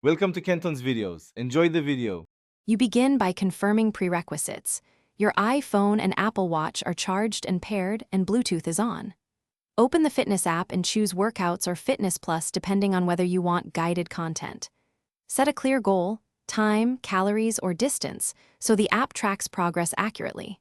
Welcome to Kenton's videos. Enjoy the video. You begin by confirming prerequisites. Your iPhone and Apple Watch are charged and paired, and Bluetooth is on. Open the fitness app and choose Workouts or Fitness Plus depending on whether you want guided content. Set a clear goal, time, calories, or distance, so the app tracks progress accurately.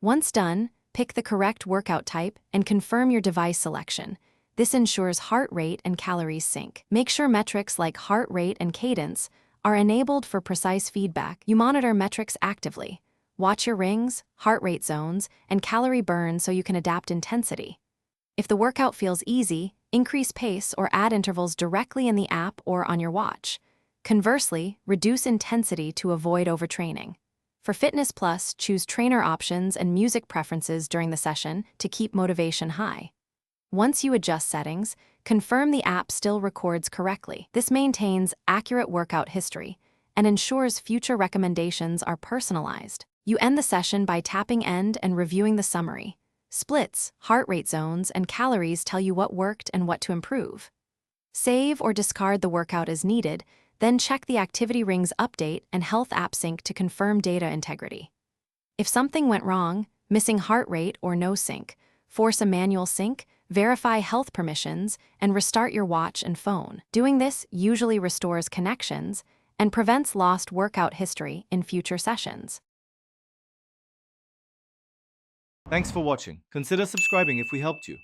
Once done, pick the correct workout type and confirm your device selection. This ensures heart rate and calories sync. Make sure metrics like heart rate and cadence are enabled for precise feedback. You monitor metrics actively. Watch your rings, heart rate zones, and calorie burn so you can adapt intensity. If the workout feels easy, increase pace or add intervals directly in the app or on your watch. Conversely, reduce intensity to avoid overtraining. For Fitness Plus, choose trainer options and music preferences during the session to keep motivation high. Once you adjust settings, confirm the app still records correctly. This maintains accurate workout history and ensures future recommendations are personalized. You end the session by tapping end and reviewing the summary. Splits, heart rate zones, and calories tell you what worked and what to improve. Save or discard the workout as needed, then check the Activity Rings update and Health App Sync to confirm data integrity. If something went wrong, missing heart rate or no sync, force a manual sync, verify health permissions, and restart your watch and phone. Doing this usually restores connections and prevents lost workout history in future sessions. Thanks for watching. Consider subscribing if we helped you.